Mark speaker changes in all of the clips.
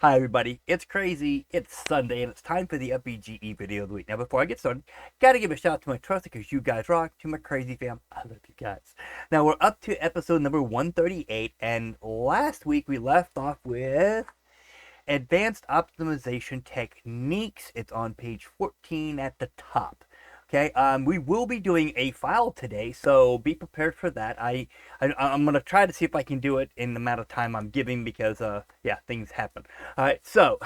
Speaker 1: Hi everybody, it's crazy, it's Sunday, and it's time for the UPBGE video of the week. Now before I get started, gotta give a shout out to my trusted, because you guys rock, to my crazy fam, I love you guys. Now we're up to episode number 138, and last week we left off with advanced optimization techniques. It's on page 14 at the top. Okay, we will be doing a file today, so be prepared for that. I'm gonna try to see if I can do it in the amount of time I'm giving, because yeah, things happen. All right, so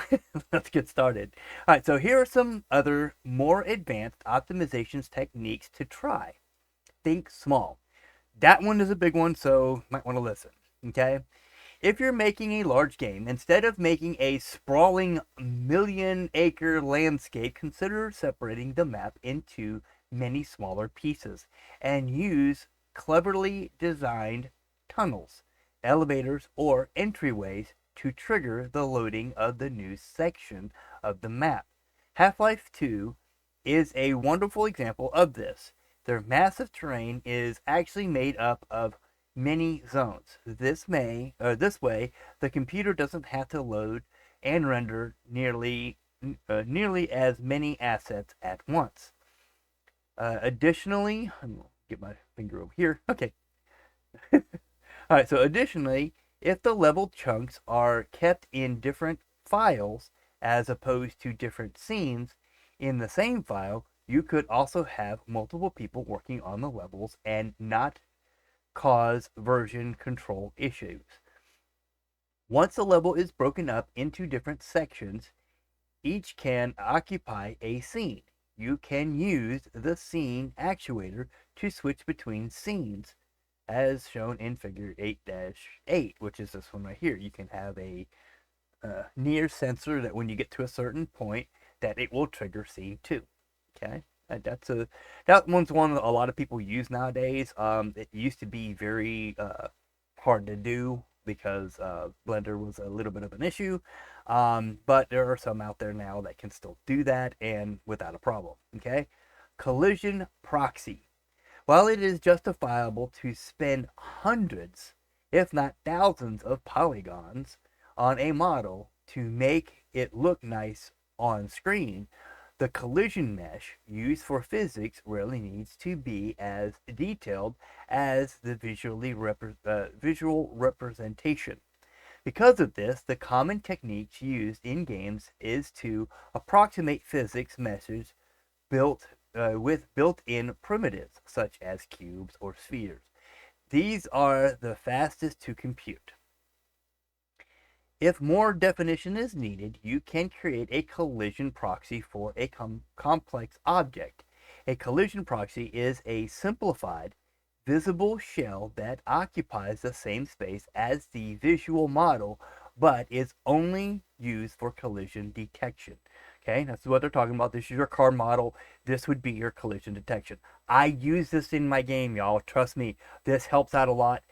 Speaker 1: let's get started. All right, so here are some other more advanced optimizations techniques to try. Think small. That one is a big one, so might want to listen. Okay, if you're making a large game, instead of making a sprawling million-acre landscape, consider separating the map into many smaller pieces and use cleverly designed tunnels, elevators, or entryways to trigger the loading of the new section of the map. Half-Life 2 is a wonderful example of this. Their massive terrain is actually made up of many zones. This way, the computer doesn't have to load and render nearly as many assets at once. Additionally, I'm gonna get my finger over here. Okay. All right. So additionally, if the level chunks are kept in different files as opposed to different scenes in the same file, you could also have multiple people working on the levels and not cause version control issues. Once a level is broken up into different sections, each can occupy a scene. You can use the scene actuator to switch between scenes, as shown in figure 8-8, which is this one right here. You can have a near sensor that when you get to a certain point, that it will trigger scene 2. Okay, that one's one that a lot of people use nowadays. It used to be very hard to do because Blender was a little bit of an issue, but there are some out there now that can still do that and without a problem. Okay, collision proxy. While it is justifiable to spend hundreds, if not thousands, of polygons on a model to make it look nice on screen, the collision mesh used for physics really needs to be as detailed as the visual representation. Because of this, the common techniques used in games is to approximate physics meshes with built-in primitives such as cubes or spheres. These are the fastest to compute. If more definition is needed, you can create a collision proxy for a complex object. A collision proxy is a simplified, visible shell that occupies the same space as the visual model, but is only used for collision detection. Okay, that's what they're talking about. This is your car model. This would be your collision detection. I use this in my game, y'all. Trust me, this helps out a lot.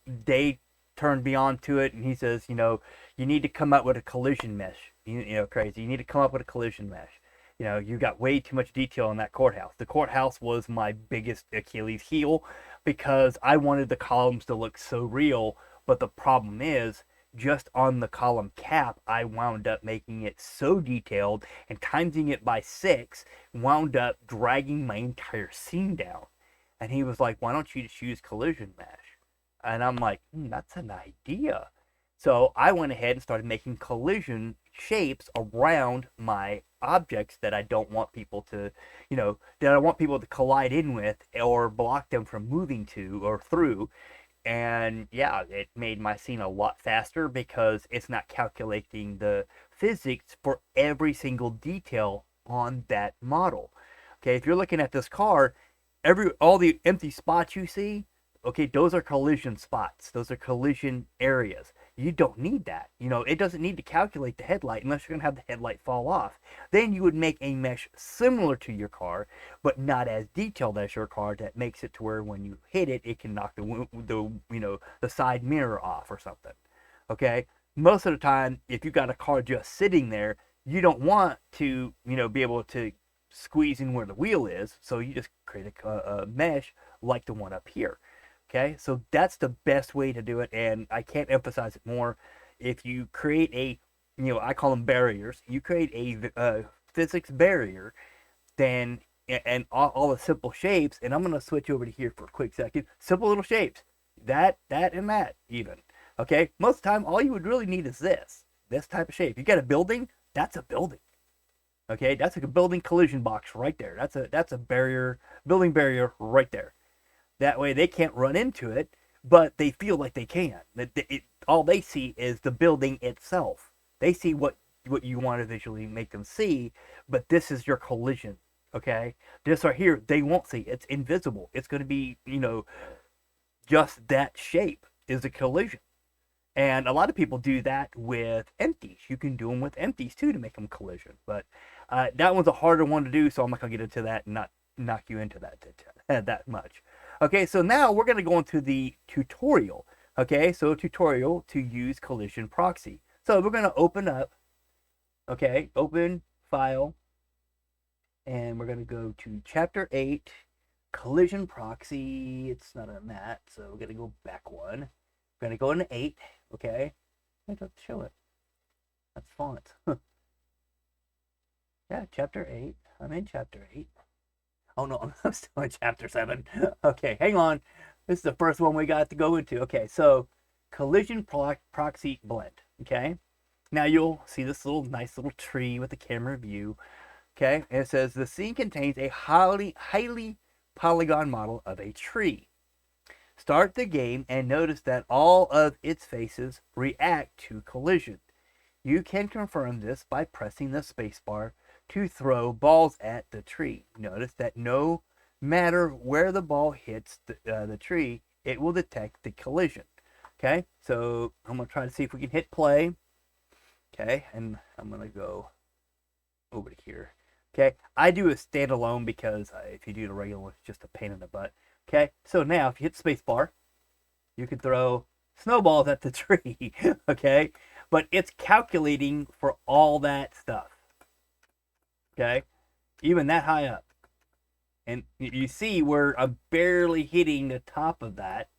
Speaker 1: They turned me on to it, and he says, you need to come up with a collision mesh. Crazy. You need to come up with a collision mesh. You got way too much detail in that courthouse. The courthouse was my biggest Achilles heel because I wanted the columns to look so real, but the problem is, just on the column cap, I wound up making it so detailed and timesing it by 6, wound up dragging my entire scene down. And he was like, why don't you just use collision mesh? And I'm like, that's an idea. So I went ahead and started making collision shapes around my objects that I don't want people to, that I want people to collide in with or block them from moving to or through. And yeah, it made my scene a lot faster because it's not calculating the physics for every single detail on that model. Okay, if you're looking at this car, all the empty spots you see, okay, those are collision spots. Those are collision areas. You don't need that. It doesn't need to calculate the headlight unless you're going to have the headlight fall off. Then you would make a mesh similar to your car, but not as detailed as your car, that makes it to where when you hit it, it can knock the side mirror off or something. Okay? Most of the time, if you got a car just sitting there, you don't want to, be able to squeeze in where the wheel is, so you just create a mesh like the one up here. Okay, so that's the best way to do it, and I can't emphasize it more. If you create a I call them barriers. You create a physics barrier, then and all the simple shapes. And I'm gonna switch over to here for a quick second. Simple little shapes, that, and that even. Okay, most of the time, all you would really need is this type of shape. You got a building, that's a building. Okay, that's like a building collision box right there. That's a barrier, building barrier right there. That way they can't run into it, but they feel like they can. All they see is the building itself. They see what you want to visually make them see, but this is your collision. Okay, this right here they won't see. It's invisible. It's going to be just that shape is a collision. And a lot of people do that with empties. You can do them with empties too to make them collision. But that one's a harder one to do, so I'm not going to get into that and not knock you into that much. Okay, so now we're going to go into the tutorial. Okay, so tutorial to use collision proxy. So we're going to open up, okay, open file, and we're going to go to chapter 8, collision proxy. It's not on that, so we're going to go back one. We're going to go into 8, okay? I have to show it. That's font. Yeah, chapter 8. I'm in chapter 8. Oh no, I'm still in chapter 7. Okay, hang on. This is the first one we got to go into. Okay, so collision.proxy.blend. Okay, now you'll see this nice little tree with the camera view. Okay, and it says the scene contains a highly polygon model of a tree. Start the game and notice that all of its faces react to collision. You can confirm this by pressing the spacebar to throw balls at the tree. Notice that no matter where the ball hits the tree, it will detect the collision. Okay, so I'm going to try to see if we can hit play. Okay, and I'm going to go over to here. Okay, I do a standalone because if you do the regular one, it's just a pain in the butt. Okay, so now if you hit spacebar, you can throw snowballs at the tree. Okay, but it's calculating for all that stuff. Okay, even that high up. And you see where I'm barely hitting the top of that.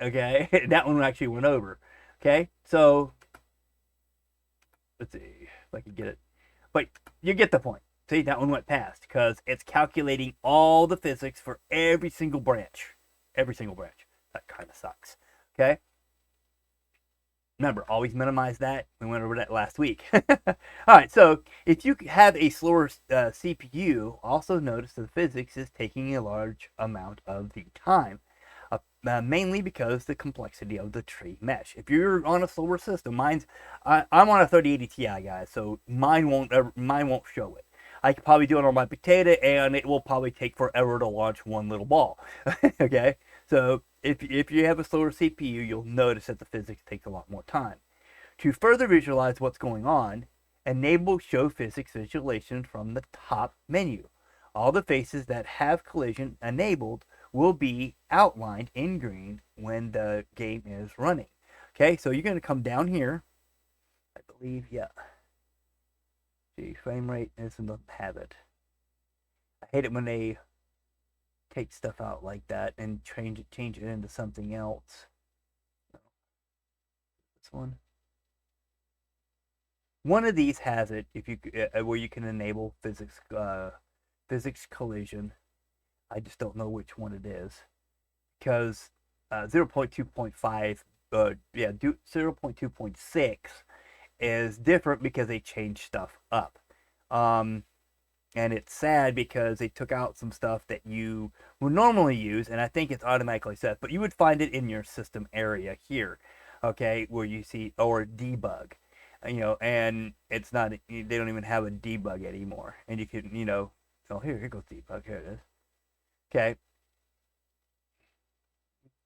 Speaker 1: Okay, that one actually went over. Okay, so let's see if I can get it. But you get the point. See, that one went past because it's calculating all the physics for every single branch. Every single branch. That kind of sucks. Okay? Remember, always minimize that. We went over that last week. All right, so if you have a slower CPU, also notice that the physics is taking a large amount of the time. Mainly because the complexity of the tree mesh. If you're on a slower system, I'm on a 3080 Ti, guys, so mine won't show it. I could probably do it on my potato, and it will probably take forever to launch one little ball. Okay, so if you have a slower CPU, you'll notice that the physics takes a lot more time. To further visualize what's going on, enable show physics visualization from the top menu. All the faces that have collision enabled will be outlined in green when the game is running. Okay, so you're going to come down here. I believe, yeah. See, frame rate doesn't have it. I hate it when they take stuff out like that and change it into something else. This one. One of these has it if you where you can enable physics collision. I just don't know which one it is because 0.2.5 0.2.6 is different because they changed stuff up. And it's sad because they took out some stuff that you would normally use, and I think it's automatically set, but you would find it in your system area here, okay, where you see, or debug, and it's not, they don't even have a debug anymore, and you can, oh, here goes debug, here it is. Okay.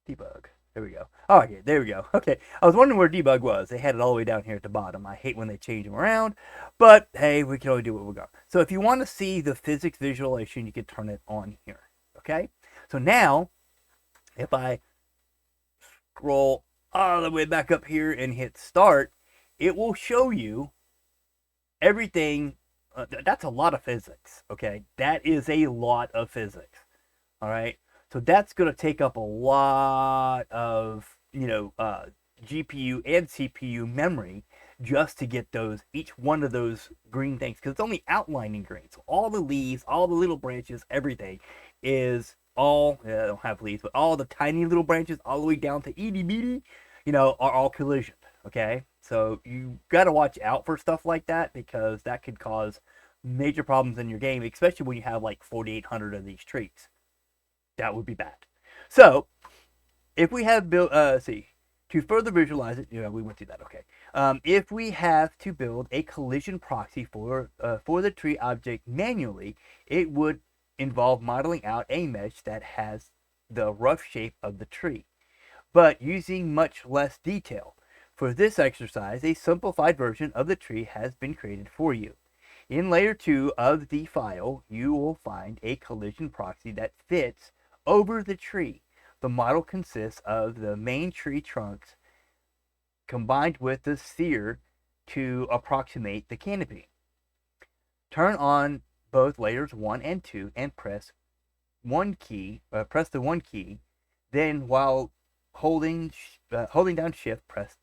Speaker 1: Debug. There we go. Oh, okay, there we go. Okay. I was wondering where debug was. They had it all the way down here at the bottom. I hate when they change them around, but hey, we can only do what we got. So if you want to see the physics visualization, you can turn it on here. Okay. So now, if I scroll all the way back up here and hit start, it will show you everything. That's a lot of physics. Okay. That is a lot of physics. All right, so that's going to take up a lot of GPU and CPU memory just to get each one of those green things, because it's only outlining green. So all the leaves, all the little branches, everything is all, I don't have leaves, but all the tiny little branches all the way down to itty bitty, are all collisioned. Okay, so you got to watch out for stuff like that, because that could cause major problems in your game, especially when you have like 4,800 of these trees. That would be bad. So if we have built, to further visualize it, we went through that. Okay. If we have to build a collision proxy for the tree object manually, it would involve modeling out a mesh that has the rough shape of the tree, but using much less detail. For this exercise, a simplified version of the tree has been created for you. In layer 2 of the file, you will find a collision proxy that fits over the tree. The model consists of the main tree trunks combined with the sphere to approximate the canopy. Turn on both layers 1 and 2 and press the 1 key, then while holding down shift, press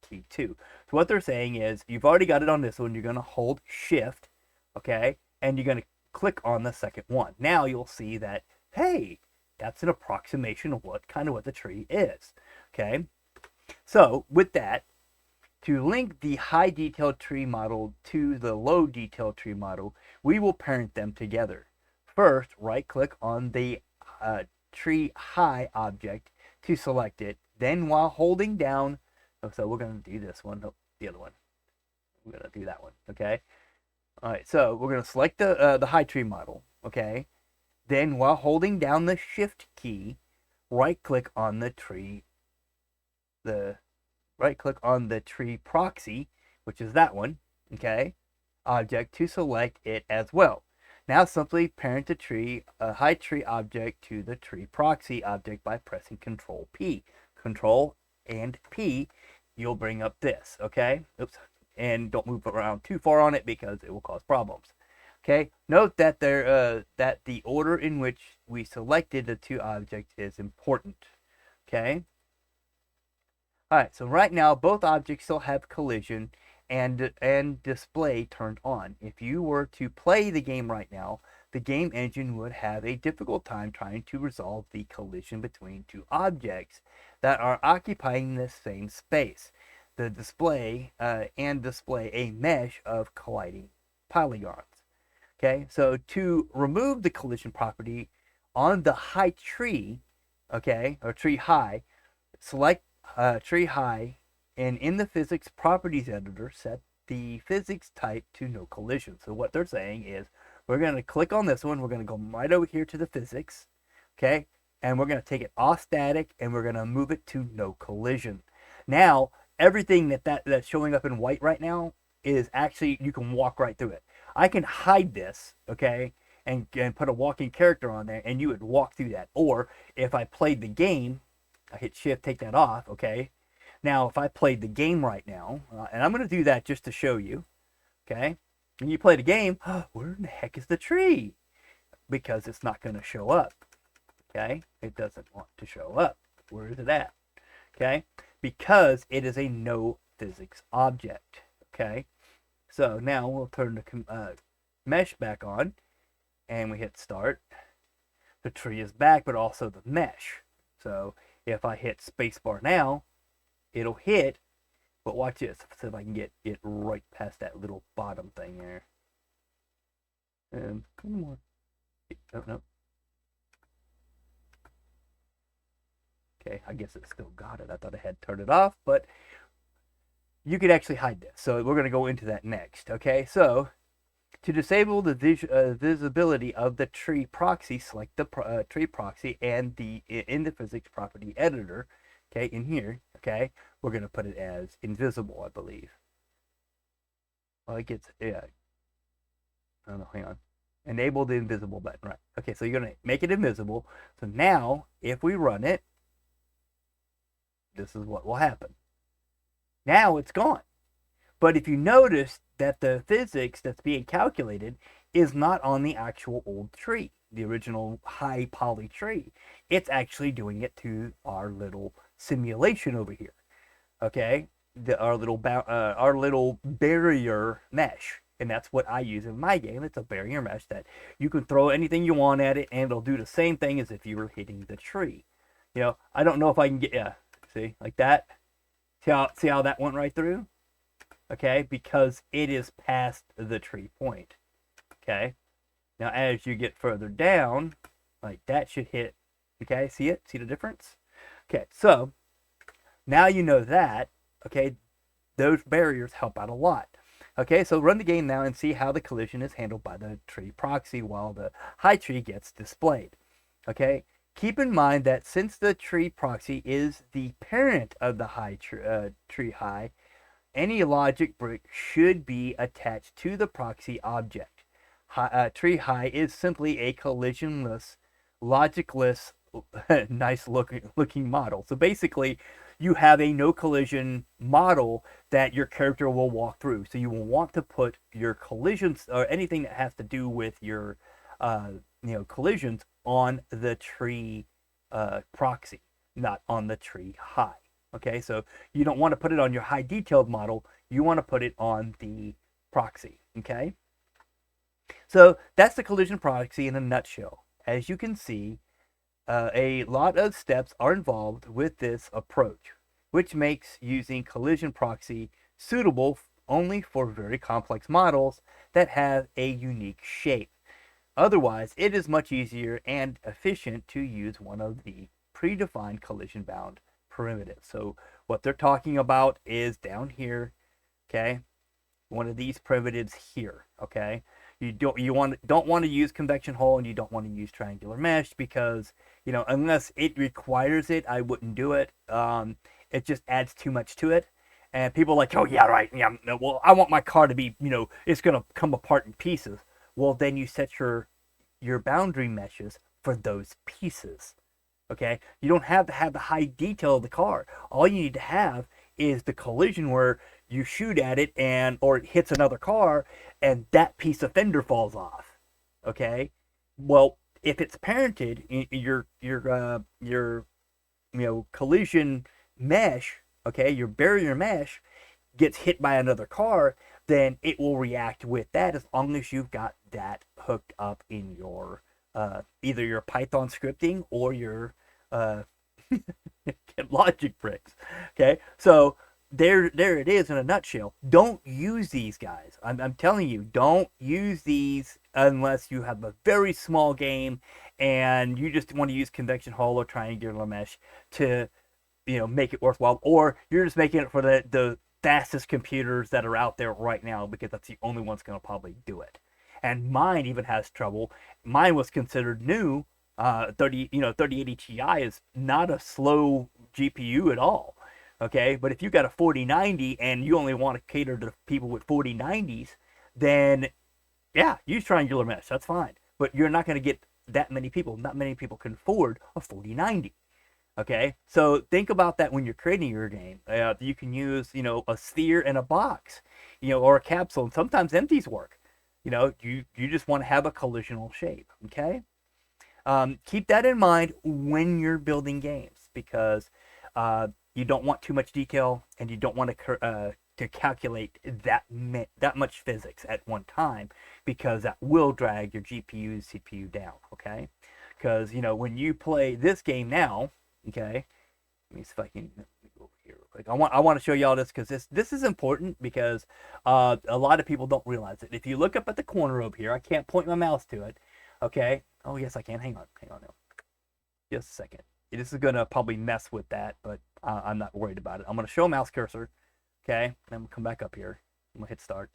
Speaker 1: key 2. So what they're saying is, you've already got it on this one, you're going to hold shift, okay, and you're going to click on the second one. Now you'll see that, hey, that's an approximation of what the tree is. Okay, so with that, to link the high detailed tree model to the low detailed tree model, we will parent them together. First, right click on the tree high object to select it. Then while holding down, so we're going to do this one, the other one. We're going to do that one. Okay. All right. So we're going to select the high tree model. Okay. Then while holding down the shift key, right click on the tree proxy, which is that one, okay, object, to select it as well. Now simply parent the high tree object to the tree proxy object by pressing Control P. Control and P, you'll bring up this, okay? Oops. And don't move around too far on it, because it will cause problems. Okay, note that that the order in which we selected the two objects is important. Okay. All right. So right now, both objects still have collision and display turned on. If you were to play the game right now, the game engine would have a difficult time trying to resolve the collision between two objects that are occupying the same space. The display display a mesh of colliding polygons. Okay, so to remove the collision property on the high tree, okay, or tree high, select tree high, and in the physics properties editor, set the physics type to no collision. So what they're saying is, we're going to click on this one, we're going to go right over here to the physics, okay, and we're going to take it off static, and we're going to move it to no collision. Now, everything that's showing up in white right now is actually, you can walk right through it. I can hide this, okay, and put a walking character on there, and you would walk through that. Or if I played the game, I hit shift, take that off, okay. Now, if I played the game right now, and I'm going to do that just to show you, okay, and you play the game, where in the heck is the tree? Because it's not going to show up, okay. It doesn't want to show up. Where is it at? Okay, because it is a no physics object, okay. So now we'll turn the mesh back on, and we hit start. The tree is back, but also the mesh. So if I hit spacebar now, it'll hit, but watch this. Let's see if I can get it right past that little bottom thing there. Come on. Oh, no. Okay, I guess it still got it. I thought I had turned it off, but you could actually hide this. So we're going to go into that next. Okay, so to disable the visibility of the tree proxy, select the tree proxy and in the physics property editor. Okay, in here. Okay, we're going to put it as invisible, I believe. Well, it gets, yeah. I don't know, hang on. Enable the invisible button, right. Okay, so you're going to make it invisible. So now, if we run it, this is what will happen. Now it's gone. But if you notice that the physics that's being calculated is not on the actual old tree, the original high poly tree, it's actually doing it to our little simulation over here. Okay, our little barrier mesh, and that's what I use in my game. It's a barrier mesh that you can throw anything you want at it, and it'll do the same thing as if you were hitting the tree. I don't know if I can get see like that. See how that went right through? Okay, because it is past the tree point. Okay, now as you get further down, like that should hit. Okay, see it? See the difference? Okay, so now you know that. Okay, those barriers help out a lot. Okay, so run the game now and see how the collision is handled by the tree proxy while the high tree gets displayed. Okay, keep in mind that since the tree proxy is the parent of the tree high, any logic brick should be attached to the proxy object. Tree high is simply a collisionless, logicless, nice looking model. So basically, you have a no collision model that your character will walk through. So you will want to put your collisions or anything that has to do with your collisions on the tree proxy, not on the tree high. Okay, so you don't want to put it on your high detailed model. You want to put it on the proxy. Okay, so that's the collision proxy in a nutshell. As you can see, a lot of steps are involved with this approach, which makes using collision proxy suitable only for very complex models that have a unique shape. Otherwise, it is much easier and efficient to use one of the predefined collision bound primitives. So what they're talking about is down here, okay? One of these primitives here, okay? You don't want to use convection hull, and you don't want to use triangular mesh because unless it requires it, I wouldn't do it. It just adds too much to it, and people are like, oh yeah, right, yeah. Well, I want my car to be, it's gonna come apart in pieces. Well, then you set your boundary meshes for those pieces. Okay, you don't have to have the high detail of the car. All you need to have is the collision where you shoot at it or it hits another car and that piece of fender falls off. Okay, well, if it's parented, your collision mesh, okay, your barrier mesh gets hit by another car, then it will react with that as long as you've got that hooked up in your either your Python scripting or your logic bricks. Okay, so there it is in a nutshell. Don't use these guys. I'm telling you, don't use these unless you have a very small game and you just want to use convection hull or triangular mesh to make it worthwhile, or you're just making it for the fastest computers that are out there right now because that's the only one's going to probably do it. And mine even has trouble. Mine was considered new. 3080 Ti is not a slow GPU at all. Okay, but if you got a 4090 and you only want to cater to people with 4090s, then yeah, use triangular mesh. That's fine. But you're not going to get that many people. Not many people can afford a 4090. Okay, so think about that when you're creating your game. You can use, a sphere and a box, or a capsule, and sometimes empties work. You just want to have a collisional shape. Okay, keep that in mind when you're building games because you don't want too much detail and you don't want to calculate that much physics at one time because that will drag your GPU and CPU down. Okay, because when you play this game now. Okay, let me see if I can go over here real quick. I want to show y'all this because this is important because a lot of people don't realize it. If you look up at the corner over here, I can't point my mouse to it. Okay. Oh yes, I can. Hang on now. Just a second. This is gonna probably mess with that, but I'm not worried about it. I'm gonna show a mouse cursor. Okay. Then we'll come back up here. I'm gonna hit start.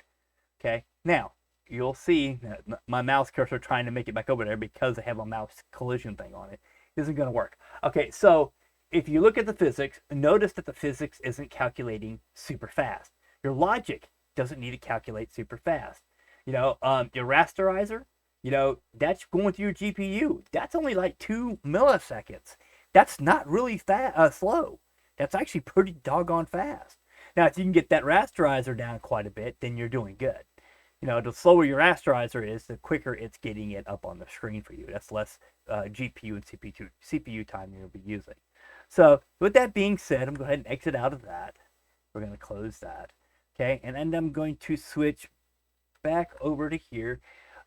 Speaker 1: Okay. Now you'll see my mouse cursor trying to make it back over there because I have a mouse collision thing on it. Isn't going to work. Okay, so if you look at the physics, notice that the physics isn't calculating super fast. Your logic doesn't need to calculate super fast. Your rasterizer, that's going through your GPU. That's only like 2 milliseconds. That's not really slow. That's actually pretty doggone fast. Now, if you can get that rasterizer down quite a bit, then you're doing good. The slower your rasterizer is, the quicker it's getting it up on the screen for you. That's less GPU and CPU time you'll be using. So with that being said, I'm going to go ahead and exit out of that. We're going to close that. Okay, and then I'm going to switch back over to here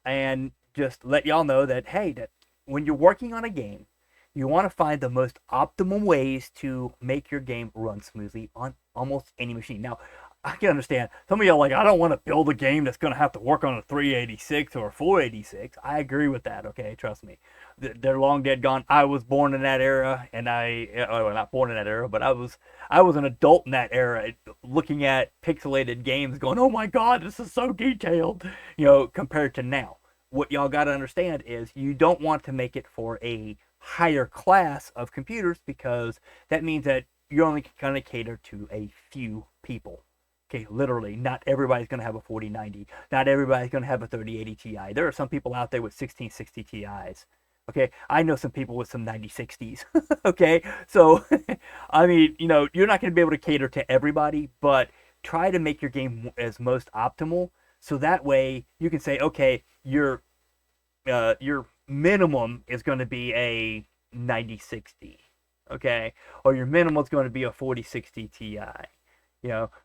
Speaker 1: and just let y'all know that, hey, that when you're working on a game, you want to find the most optimal ways to make your game run smoothly on almost any machine. Now, I can understand some of y'all like, I don't want to build a game that's going to have to work on a 386 or a 486. I agree with that, okay? Trust me. They're long dead gone. I was born in that era, and well, not born in that era, but I was an adult in that era looking at pixelated games going, oh my God, this is so detailed, compared to now. What y'all got to understand is you don't want to make it for a higher class of computers, because that means that you're only going to cater to a few people. Okay, literally, not everybody's going to have a 4090. Not everybody's going to have a 3080 Ti. There are some people out there with 1660 Ti's. Okay, I know some people with some 9060s. Okay, so, I mean, you're not going to be able to cater to everybody, but try to make your game as most optimal, so that way you can say, okay, your minimum is going to be a 9060, okay, or your minimum is going to be a 4060 Ti.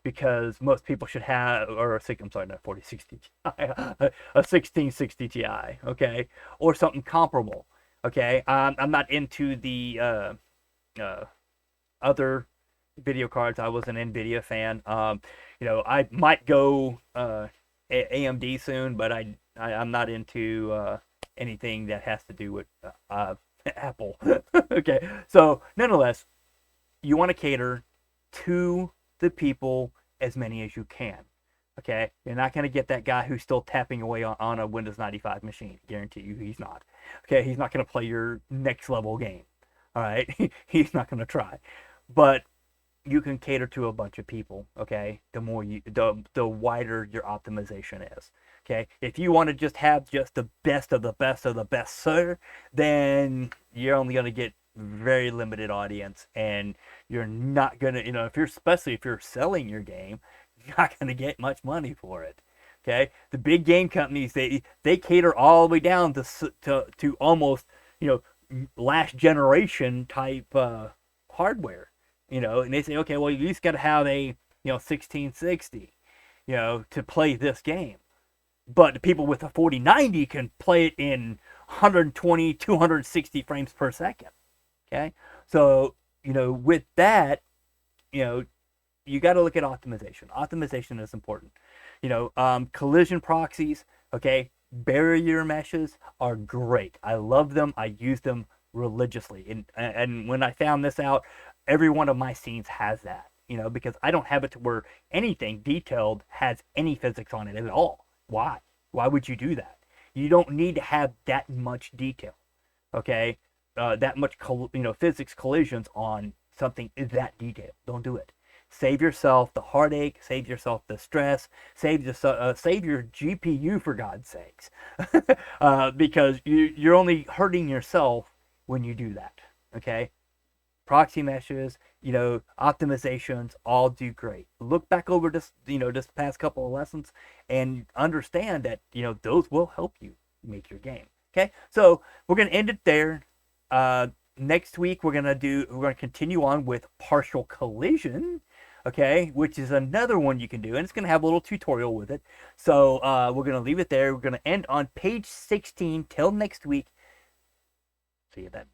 Speaker 1: Because most people should have, I'm sorry, not 4060 Ti, a 1660 Ti, okay, or something comparable, okay. I'm not into the other video cards. I was an NVIDIA fan. I might go AMD soon, but I'm not into anything that has to do with Apple. Okay, so nonetheless, you want to cater to the people as many as you can. Okay, you're not going to get that guy who's still tapping away on a Windows 95 machine. Guarantee you, he's not. Okay, he's not going to play your next level game. All right, he's not going to try. But you can cater to a bunch of people. Okay, the wider your optimization is. Okay, if you want to just have just the best of the best of the best, sir, then you're only going to get very limited audience, and you're not gonna, especially if you're selling your game, you're not gonna get much money for it. Okay, the big game companies, they cater all the way down to almost last generation type hardware, and they say, okay, well, you just got to have a 1660 to play this game, but the people with a 4090 can play it in 120 260 frames per second. Okay, so with that, you got to look at optimization. Optimization is important. Collision proxies, okay, barrier meshes are great. I love them. I use them religiously. And when I found this out, every one of my scenes has that, because I don't have it to where anything detailed has any physics on it at all. Why? Why would you do that? You don't need to have that much detail, okay? That much physics collisions on something that detailed. Don't do it. Save yourself the heartache. Save yourself the stress. Save your GPU, for God's sakes, because you're only hurting yourself when you do that. Okay, proxy meshes, optimizations, all do great. Look back over this past couple of lessons and understand that those will help you make your game. Okay, so we're gonna end it there. Next week we're gonna continue on with partial collision, okay, which is another one you can do, and it's gonna have a little tutorial with it. So we're gonna leave it there. We're gonna end on page 16. Till next week. See you then.